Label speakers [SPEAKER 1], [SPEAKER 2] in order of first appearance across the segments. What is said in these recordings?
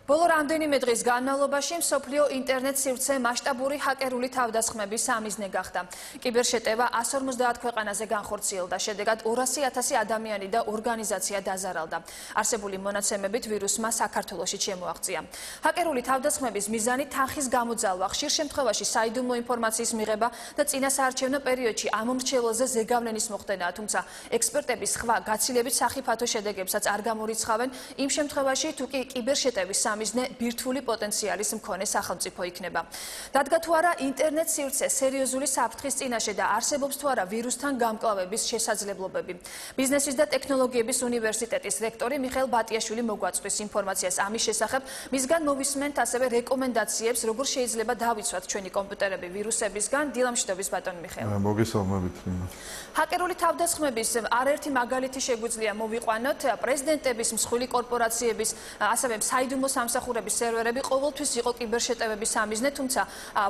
[SPEAKER 1] ბოლო რამდენიმე დღის განმავლობაში მსოფლიო ინტერნეტ სივრცე მასშტაბური ჰაკერული თავდასხმების სამიზნე გახდა. კიბერშეტევა 150 ქვეყანაზე განხორციელდა, შედეგად 200,000 ადამიანი და ორგანიზაცია დაზარალდა. არსებული მონაცემებით ვირუსმა საქართველოში შემოაღწია. ჰაკერული თავდასხმების მიზანი თანხის გამოძალვა, ხშირ შემთხვევაში საიდუმლო ინფორმაციის მიღება და წინასაარჩევნო პერიოდში ამომრჩეველზე ზეგავლენის მოხდენაა, თუმცა ექსპერტები სხვა გაცილებით სახიფათო შედეგებსაც არ გამორიცხავენ იმ შემთხვევაში, თუ კი კიბერშეტევის მიზნე ბირთვული პოტენციალის მქონე სახელმწიფო იქნება. დადგა თუ არა ინტერნეტ სივრცე სერიოზული საფრთხის წინაშე და არსებობს თუ არა ვირუსთან გამკლავების შესაძლებლობები. ბიზნესის და ტექნოლოგიების უნივერსიტეტის რექტორი მიხეილ ბატიაშვილი მოგვაწვდის ინფორმაციას ამის შესახებ, მისგან მოვისმენთ ასევე რეკომენდაციებს, როგორ შეიძლება დავიცვათ ჩვენი კომპიუტერები ვირუსებისგან. დილამშვიდობის ბატონ მიხეილ.
[SPEAKER 2] მოგესალმებით.
[SPEAKER 1] ჰაკერული თავდასხმების არაერთი მაგალითი შეგვიძლია მოვიყვანოთ. პრეზიდენტების, მსხვილი კორპორაციების, ასევე საიდუმლო სამსახურების სერვერები ყოველთვის იყო კიბერშეტევების სამიზნე, თუმცა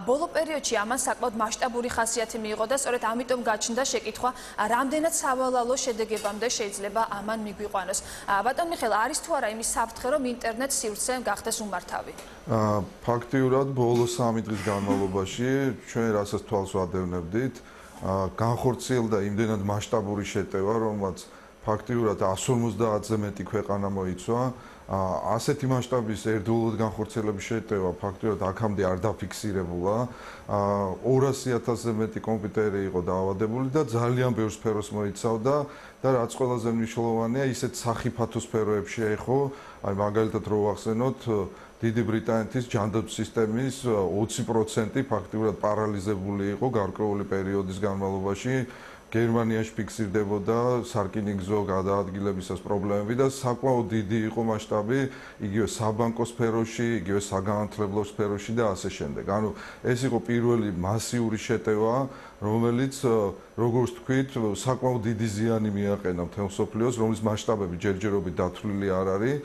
[SPEAKER 1] ბოლო პერიოდში ამან საკმაოდ მასშტაბური ხასიათი მიიღო და სწორედ ამიტომ გაჩნდა შეკითხვა, რამდენად სავალალო შედეგებამდე შეიძლება ამან მიგვიყვანოს. ბატონ მიხეილ, არის თუ არა იმის საფრთხე, რომ ინტერნეტ სივრცე გახდეს უმართავი?
[SPEAKER 2] ფაქტიურად ბოლო 3 დღის განმავლობაში ჩვენ რასაც თვალს ვადევნებდით, განხორციელდა იმდენად მასშტაბური შეტევა, რომელმაც ფაქტიურად 150-ზე მეტი ქვეყანა მოიცვა. ასეთი მასშტაბის ერთდროულად განხორციელების შეტევა ფაქტიურად აქამდე არ დაფიქსირებულა. 200,000-ზე მეტი კომპიუტერი იყო დაავადებული და ძალიან ბევრ სფეროს მოიცავდა და რაც ყველაზე მნიშვნელოვანია, ისეთ სახიფათო სფეროებში ეხო, აი მაგალითად რო ვახსენოთ, დიდი ბრიტანეთის ჯანდაცვის სისტემის 20% ფაქტიურად პარალიზებული იყო გარკვეული პერიოდის განმავლობაში. გერმანიაში ფიქსირდებოდა სარკინიგზო გადაადგილებისას პრობლემები და საკმაოდ დიდი იყო მასშტაბი იგივე საბანკო სფეროში, იგივე საგანმანათლებლო სფეროში და ასე შემდეგ. ანუ ეს იყო პირველი მასიური შეტევა, რომელიც როგორც თქვით, საკმაოდ დიდი ზიანი მიაყენა მთელ მსოფლიოს, რომლის მასშტაბები ჯერჯერობით დათვლილი არ არის,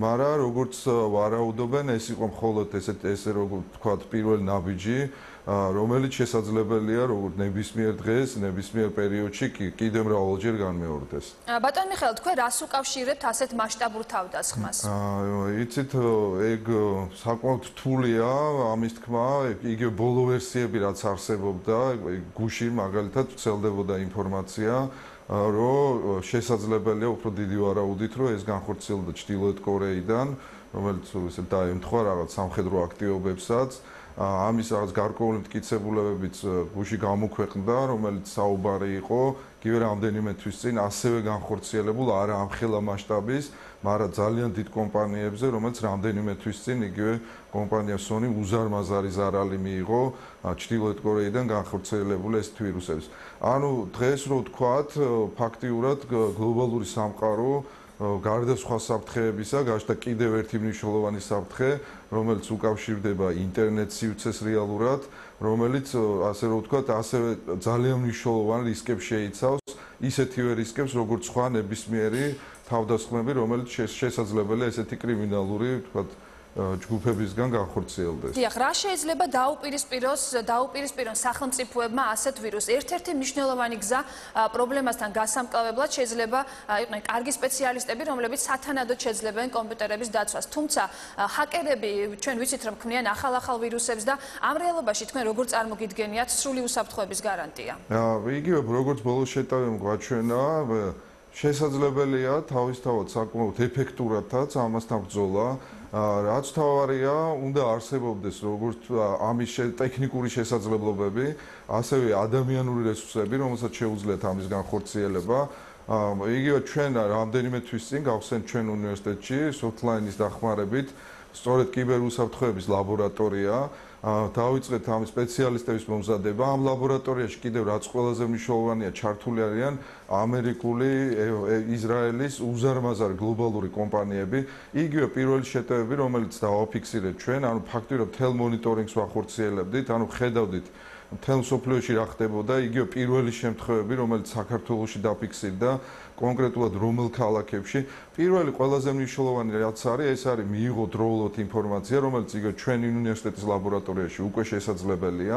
[SPEAKER 2] მაგრამ როგორც ვარაუდობენ, ეს იყო მხოლოდ ესე როგორ ვთქვათ, პირველი ნაბიჯი, რომელიც შესაძლებელია როგორც ნებისმიერ დღეს, ნებისმიერ პერიოდში კიდევ მრავალჯერ განმეორდეს.
[SPEAKER 1] ბატონ მიხეილ, თქვენ რას უკავშირებთ ასეთ მასშტაბურ თავდასხმას?
[SPEAKER 2] იცით, ეგ საკმაოდ რთულია ამის თქმა, იგივე ბოლო ვერსიები რაც არსებობდა, გუში მაგალითად ვრცელდებოდა ინფორმაცია, რომ შესაძლებელია უფრო დიდი ვარაუდით, რომ ეს განხორციელდა ჩრდილოეთ კორეიდან, რომელიც ისე დაემთხვა რაღაც სამხედრო აქტივობებსაც. ამის რაღაც გარკვეული მტკიცებულებებიც გუში გამოქვეყნდა, რომელიც საუბარი იყო იგივე რამდენიმე თვის წინ ასევე განხორციელებულ არა ამხელა მასშტაბის, მაგრამ ძალიან დიდ კომპანიებზე, რომელიც რამდენიმე თვის წინ იგივე კომპანია Sony უზარმაზარი ზარალი მიიღო ჩრდილოეთ კორეიდან განხორციელებული ეს ვირუსების. ანუ დღეს რო ვთქვათ, ფაქტიურად გლობალური სამყარო გარდა სხვა საფრთხეებისა გაჩნდა კიდევ ერთი მნიშვნელოვანი საფრთხე, რომელიც უკავშირდება ინტერნეტ სივრცეს რეალურად, რომელიც ასე რომ ვთქვათ, ასევე ძალიან მნიშვნელოვან რისკებს შეიცავს, ისეთივე რისკებს, როგორც სხვა ნებისმიერი თავდასხმები, რომელიც შესაძლებელია ესეთი კრიმინალური, ვთქვათ, ჯგუფებისგან განხორციელდეს.
[SPEAKER 1] დიახ, რა შეიძლება დაუპირისპირონ სახელმწიფოებმა ასეთ ვირუსს? ერთ-ერთი მნიშვნელოვანი გზა პრობლემასთან გასამკლავებლად შეიძლება იყვნენ კარგი სპეციალისტები, რომლებიც სათანადოდ შეძლებენ კომპიუტერების დაცვას. თუმცა ჰაკერები ჩვენ ვიცით, რომ ქმნიან ახალ ვირუსებს და ამ რეალობაში თქვენ როგორ წარმოგიდგენიათ სრული უსაფრთხოების გარანტია?
[SPEAKER 2] იგივე როგორც ბოლო შეტევამ გვაჩვენა, შესაძლებელია თავისთავად საკმაოდ ეფექტურადაც ამასთან ბრძოლა. რაც თავარია, უნდა არსებობდეს როგორც ამის ტექნიკური შესაძლებლობები, ასევე ადამიანური რესურსები, რომელსაც შეუძლიათ ამის განხორციელება. იგივე ჩვენ რამდენიმე თვის წინ გავხსენთ ჩვენ უნივერსიტეტში softline-ის დახმარებით სწორედ კიბერუსაფრთხოების ლაბორატორია. დავიწყეთ ამ სპეციალისტების მომზადება. ამ ლაბორატორიაში კიდევ რაც ყველაზე მნიშვნელოვანია, ჩართული არიან ამერიკული, ისრაელის უზარმაზარი გლობალური კომპანიები. იგივე პირველი შეტევები, რომელიც დავაფიქსირეთ ჩვენ, ანუ ფაქტიურად მთელ მონიტორინგს ვახორციელებდით, ანუ ხედავდით მთელ მსოფლიოში რა ხდებოდა, იგივე პირველი შემთხვევები, რომელიც საქართველოში დაფიქსირდა, კონკრეტულად რომელ ქალაქებში. პირველი ყველაზე მნიშვნელოვანი რაც არის, ეს არის მიიღო დროულად ინფორმაცია, რომელიც იგივე ჩვენი უნივერსიტეტის ლაბორატორიაში უკვე შესაძლებელია.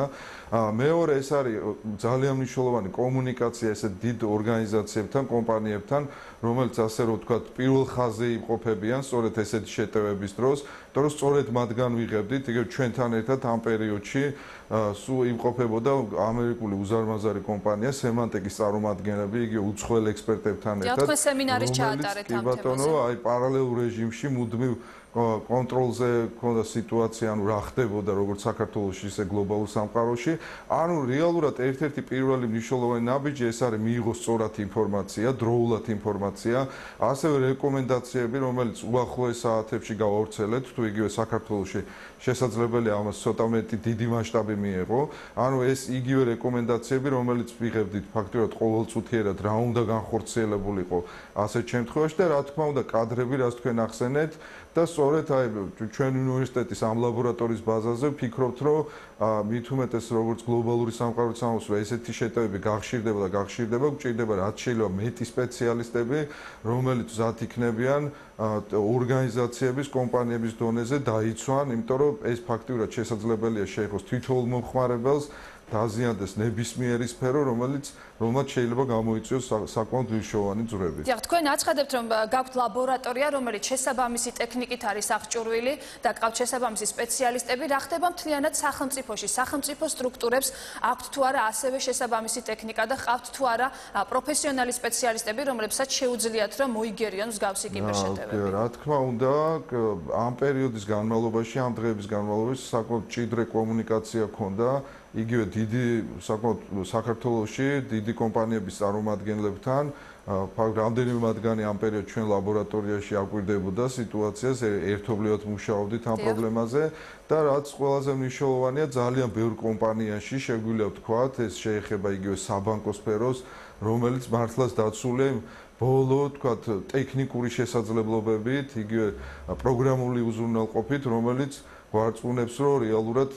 [SPEAKER 2] მეორე ეს არის ძალიან მნიშვნელოვანი კომუნიკაცია ესეთ დიდ ორგანიზაციებთან, კომპანიებთან, რომელიც ასე რომ ვთქვათ, პირველ ხაზზე იმყოფებიან სწორედ ესეთი შეტევების დროს, იმიტომ რომ სწორედ მათგან ვიღებდით, იგივე ჩვენთან ერთად ამ პერიოდში სულ იმყოფებოდა ამერიკული უზარმაზარი კომპანია Symantec-ის წარმომადგენლები, იგივე უცხოელ ექსპერტებთან ერთად.
[SPEAKER 1] თქვენ სემინარის ჩაატარეთ ამ თემაზე.
[SPEAKER 2] აი პარალელურ რეჟიმში მუდმივ კონტროლზე ქონდა სიტუაცია, ანუ რა ხდებოდა როგორც საქართველოში, ისე გლობალურ სამყაროში. ანუ რეალურად ერთ-ერთი პირველი მნიშვნელოვანი ნაბიჯი ეს არის მიიღოს სწორად ინფორმაცია, დროულად ინფორმაცია, ასევე რეკომენდაციები, რომელიც უახლოეს საათებში გავავრცელეთ, თუ იგივე საქართველოში შესაძლებელია ამას ცოტა მეტი დიდი მასშტაბი მიეღო. ანუ ეს იგივე რეკომენდაციები, რომელიც ვიღებდით ფაქტობრივად ყოველწუთიერად რა უნდა განხორციელებულიყო ასეთ შემთხვევაში და რა თქმა უნდა კადრები, რაც თქვენ ახსენეთ და სწორედ აი ჩვენ უნივერსიტეტის ამ ლაბორატორიის ბაზაზე ვფიქრობთ, რომ მით უმეტეს როგორც გლობალური სამყაროების სამოსვლა ესეთი შეტევები გახშირდება, გვჭირდება რაც შეიძლება მეტი სპეციალისტები, რომელიც მზად იქნებიან ორგანიზაციების, კომპანიების დონეზე დაიცვან, იმიტომ რომ ეს ფაქტიურად შესაძლებელია შეეხოს თითოეულ მომხმარებელს, დაზიანდეს ნებისმიერი სფერო, რომელიც შეიძლება გამოიწვიოს საკმაოდ მნიშვნელოვანი ძვრები.
[SPEAKER 1] დიახ, თქვენ აცხადებთ, რომ გაქვთ ლაბორატორია, რომელიც შესაბამისი ტექნიკით არის აღჭურვილი და გაქვთ შესაბამისი სპეციალისტები. რა ხდება მთლიანად სახელმწიფოში? სახელმწიფო სტრუქტურებს აქვთ თუ არა ასევე შესაბამისი ტექნიკა და ყავთ თუ არა პროფესიონალი სპეციალისტები, რომლებსაც შეუძლიათ რომ მოიგერიონ მსგავსი კიბერშეტევები?
[SPEAKER 2] რა თქმა უნდა, ამ პერიოდის განმავლობაში, ამ დღეების განმავლობაში საკმაოდ მჭიდრო კომუნიკაცია ჰქონდა იგივე დიდი საკმაოდ საქართველოში დიდი კომპანიების წარმომადგენლებთან, რამდენიმე მათგანი ამ პერიოდში ჩვენ ლაბორატორიაში აკვირდებოდა სიტუაციას, ერთობლივად მუშაობდით ამ პრობლემაზე და რაც ყველაზე მნიშვნელოვანია, ძალიან ბევრ კომპანიაში შეგვიძლია ვთქვათ, ეს შეეხება იგივე საბანკო სფეროს, რომელიც მართლაც დაცულია ბოლო, ვთქვათ, ტექნიკური შესაძლებლობებით, იგივე პროგრამული უზრუნველყოფით, რომელიც გვარწმუნებს, რომ რეალურად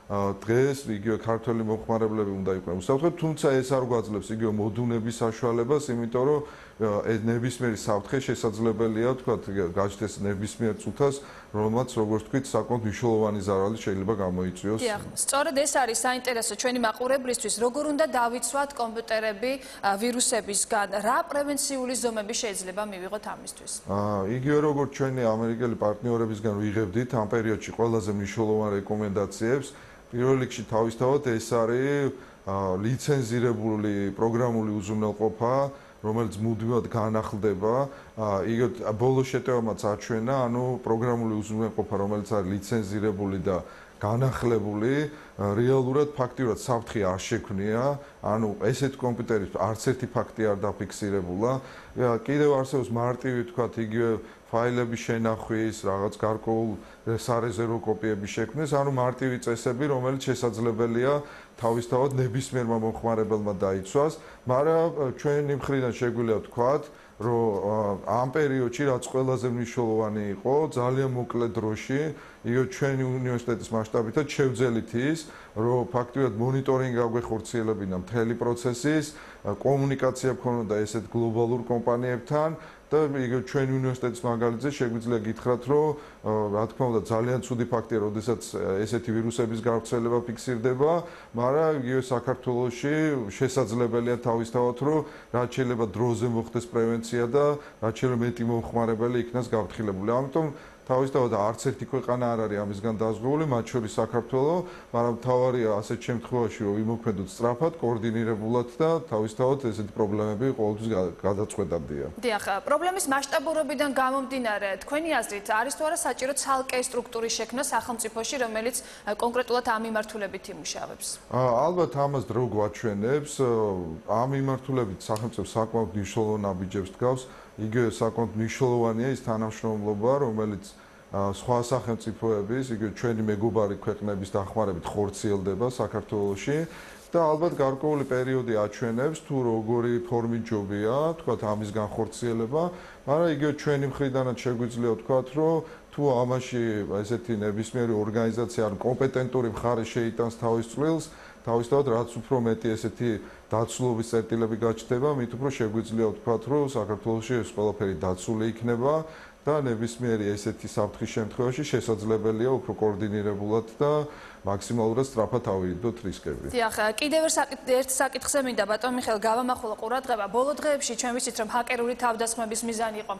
[SPEAKER 2] დღეს იგივე ქართველი მომხმარებლები უნდა იყვნენ უსაფრთხო, თუმცა ეს არ გვაძლევს იგივე მოდუნების საშუალებას, იმიტომ რომ ეს ნებისმიერი საფრთხე შესაძლებელია, ვთქვათ, გაჩნდეს ნებისმიერ წუთას, რომელმაც, როგორც ვთქვით, საკმაოდ მნიშვნელოვანი ზარალი შეიძლება გამოიწვიოს.
[SPEAKER 1] დიახ, სწორედ ეს არის საინტერესო ჩვენი მაყურებლისთვის, როგორ უნდა დავიცვათ კომპიუტერები ვირუსებისგან, რა პრევენციული ზომები შეიძლება მივიღოთ ამისთვის?
[SPEAKER 2] იგივე როგორც ჩვენი ამერიკელი პარტნიორებისგან ვიღებდით ამ პერიოდში ყველაზე მნიშვნელოვან რეკომენდაციებს, პირველ რიგში თავისთავად ეს არის ლიცენზირებული პროგრამული უზრუნველყოფა, რომელიც მუდმივად განახლდება. იგივე ბოლო შეტევამაც აჩვენა, ანუ პროგრამული უზრუნველყოფა, რომელიც არის ლიცენზირებული და განახლებული, რეალურად ფაქტიურად საფრთხე არ შექმნია, ანუ ესეთ კომპიუტერის არც ერთი ფაქტი არ დაფიქსირებულა. კიდევ არსებობს მარტივი, თქვათ, იგივე ფაილების შენახვის, რაღაც გარკვეულ სარეზერვო კოპიების შექმნის, ანუ მარტივი წესები, რომელიც შესაძლებელია თავისთავად ნებისმიერმა მომხმარებელმა დაიცვას, მაგრამ ჩვენი მხრიდან შეგვიძლია ვთქვათ, რომ ამ პერიოდში რაც ყველაზე მნიშვნელოვანი იყო, ძალიან მოკლე დროში, იგივე ჩვენი უნივერსიტეტის მასშტაბითაც შევძელით ის, რომ ფაქტიურად მონიტორინგი აგვეხორციელებინა მთელი პროცესის, კომუნიკაცია გქონოდა ესეთ გლობალურ კომპანიებთან და იგივე ჩვენი უნივერსიტეტის მაგალითზე შეგვიძლია გითხრათ, რომ რა თქმა უნდა ძალიან ცუდი ფაქტია, როდესაც ესეთი ვირუსების გავრცელება ფიქსირდება, მაგრამ იგივე საქართველოში შესაძლებელია თავისთავად, რომ რაც შეიძლება დროზე მოხდეს პრევენცია და რაც შეიძლება მეტი მომხმარებელი იქნას გაფრთხილებული. ამიტომ თავისთავად არც ერთი ქვეყანა არ არის ამისგან დაზღვეული, მათ შორის საქართველო, მაგრამ თავარია ასეთ შემთხვევაში, რომ ვიმოქმედოთ სწრაფად, კოორდინირებულად და თავისთავად ესეთი პრობლემები ყოველთვის გადაწყვეტამდია.
[SPEAKER 1] დიახ, პრობლემის მასშტაბურობიდან გამომდინარე, თქვენი აზრით, არის თუ არა საჭირო ცალკე სტრუქტურის შექმნა სახელმწიფოში, რომელიც კონკრეტულად ამ მიმართულებით იმუშავებს?
[SPEAKER 2] ალბათ ამას დრო გვაჩვენებს, ამ მიმართულებით სახელმწიფო საკმაოდ მნიშვნელოვან ნაბიჯებს დგავს. იგივე საკმაოდ მნიშვნელოვანია ის თანამშრომლობა, რომელიც სხვა სახელმწიფოების, იგივე ჩვენი მეგობარი ქვეყნების დახმარებით ხორციელდება საქართველოში და ალბათ გარკვეული პერიოდი აჩვენებს თუ როგორი ფორმით ჯობია, თქვათ ამის განხორციელება, მაგრამ იგივე ჩვენი მხრიდანაც შეგვიძლია ვთქვათ, რომ თუ ამაში ესეთი ნებისმიერი ორგანიზაცია ან კომპეტენტური მხარე შეიტანს თავის წვლილს, თავისთავად რაც უფრო მეტი ესეთი დაცულობის წერტილები გაჩნდება, მით უფრო შეგვიძლია ვთქვათ, რომ საქართველოში ეს ყველაფერი დაცული იქნება და ნებისმიერი ესეთი საფრთხის შემთხვევაში შესაძლებელია უფრო კოორდინირებულად და მაქსიმალურად სწრაფად ავირიდოთ რისკები.
[SPEAKER 1] დიახ, კიდევ ერთ საკითხზე მინდა ბატონ მიხეილ გავამახვილო ყურადღება. ბოლო დღეებში ჩვენ ვიცით, რომ ჰაკერული თავდასხმების მიზანი იყო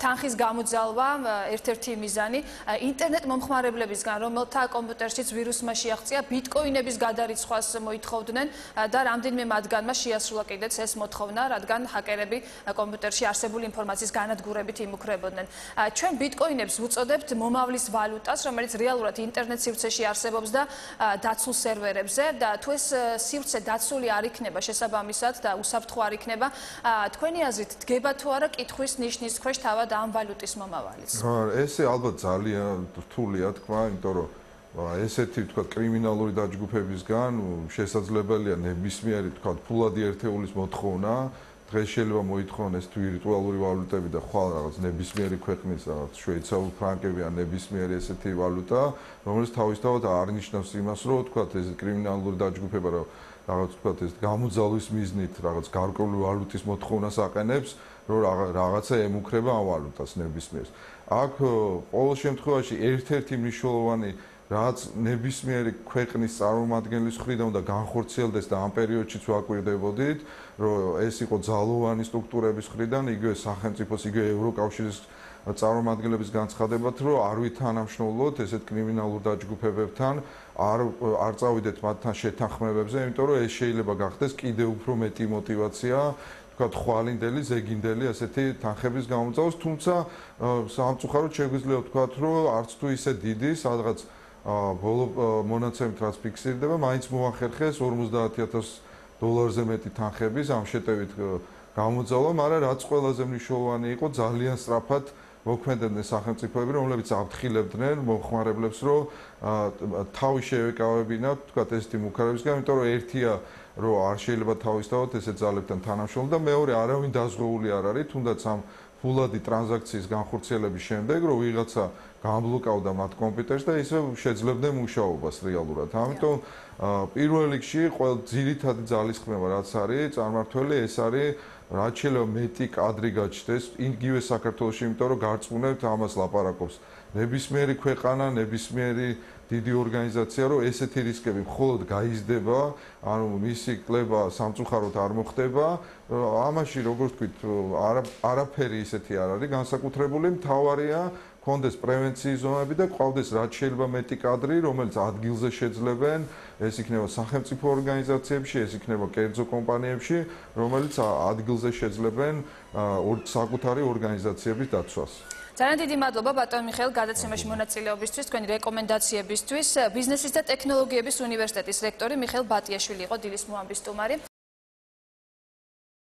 [SPEAKER 1] თანხის გამოძალვა, ერთ-ერთი მიზანი ინტერნეტ მომხმარებლებისგან, რომელთა კომპიუტერშიც ვირუსმა შეაღწია, ბიტკოინების გადარიცხვას მოითხოვდნენ და რამდენიმე მათგანმა შეასრულა კიდეც ეს მოთხოვნა, რადგან ჰაკერები კომპიუტერში არსებული ინფორმაციის განადგურებით იმუქრებოდნენ. ჩვენ ბიტკოინებს ვუწოდებთ მომავლის ვალუტას, რომელიც რეალურად ინტერნეტ სივრცეში არსებობს და დაცულ სერვერებზე და თუ ეს სივრცე დაცული არ იქნება შესაბამისად და უსაფრთხო არ იქნება, თქვენი აზრით დგება თუ არა კითხვის ნიშნის ქვეშ თავად ამ ვალუტის მომავალიც?
[SPEAKER 2] ესე ალბათ ძალიან რთულია თქვა, იმიტომ რომ ესეთი თქვა კრიმინალური დაჯგუფებისგან შესაძლებელია ნებისმიერი თქვა ფულადი ერთეულის მოთხოვნა. დღეს შეიძლება მოითხოვონ ეს ვირტუალური ვალუტები და ხვალ რაღაც ნებისმიერი ქვეყნის რაღაც შვეიცარიულ ფრანკები ან ნებისმიერი ესეთი ვალუტა, რომელიც თავისთავად არნიშნავს იმას, რომ თქვა ეს კრიმინალური დაჯგუფება რომ რაღაც თქვა ეს გამოძალვის მიზნით რაღაც გარკვეული ვალუტის მოთხოვნას აყენებს, რომ რაღაცა ემუქრება ამ ვალუტას ნებისმიერს. აქ ყოველ შემთხვევაში ერთ-ერთი მნიშვნელოვანი რაც ნებისმიერი ქვეყნის წარმომადგენლის მხრიდან უნდა განხორციელდეს და ამ პერიოდშიც ვაკვირდებოდით, რომ ეს იყო ძალოვანი სტრუქტურების მხრიდან, იგივე სახელმწიფოს, იგივე ევროკავშირის წარმომადგენლების განცხადებათ, რომ არ ვითანამშრომლოთ ესეთ კრიმინალურ დაჯგუფებებთან, არ წავიდეთ მათთან შეთანხმებებზე, იმიტომ რომ ეს შეიძლება გახდეს კიდევ უფრო მეტი мотиваცია თქვა ხვალინდელი, ზეგინდელი ასეთი თანხების გამოძალვის, თუმცა სამწუხაროდ შეგვიძლია ვთქვათ, რომ არც თუ ისე დიდი, სადღაც ბოლო მონაცემით რაც ფიქსირდება, მაინც მოახერხეს $50,000-ზე მეტი თანხების ამ შეტევით გამოძალვა, მაგრამ რაც ყველაზე მნიშვნელოვანი იყო, ძალიან სწრაფად მოქმედებდნენ სახელმწიფოები, რომლებიც აფრთხილებდნენ მომხმარებლებს, რომ თავი შევეკავებინათ, თქვა ესეთი მუქარებისგან, იმიტომ რომ ერთია რომ არ შეიძლება თავისთავად ესეთ ძალებთან თანამშრომლობა და მეორე არავინ დაზღვეული არ არის, თუნდაც ამ ფულადი ტრანზაქციის განხორციელების შემდეგ, რომ ვიღაცა გამბლოკავდა მათ კომპიუტერს და ისე შეძლებდნენ მუშაობას რეალურად. ამიტომ პირველ რიგში ყველა ძირითადი ძალისხმევა რაც არის, წარმართველი ეს არის რაც შეიძლება მეტი კადრი გაჩნდეს იგივე საქართველოში, იმიტომ რომ გარწმუნებთ ამას ლაპარაკობს ნებისმიერი ქვეყანა, ნებისმიერი დიდი ორგანიზაცია, რომ ესეთი რისკები მხოლოდ გაიზრდება, ანუ მისი კლება სამწუხაროდ არ მოხდება. ამაში როგორც ვთქვით, არაფერი ისეთი არ არის განსაკუთრებული, მთავარია კონდეს პრევენციის ზონები და ყავდეს რაც შეიძლება მეტი კადრი, რომელიც ადგილზე შეძლებენ, ეს იქნება სახელმწიფო ორგანიზაციებში, ეს იქნება კერძო კომპანიებში, რომელიც ადგილზე შეძლებენ საკუთარი ორგანიზაციების დაცვას.
[SPEAKER 1] ძალიან დიდი მადლობა ბატონ მიხეილ გადაცემაში მონაწილეობისთვის, თქვენი რეკომენდაციებისთვის. ბიზნესის და ტექნოლოგიების უნივერსიტეტის რექტორი მიხეილ ბატიაშვილი იყო დილის მოამბის სტუმარი.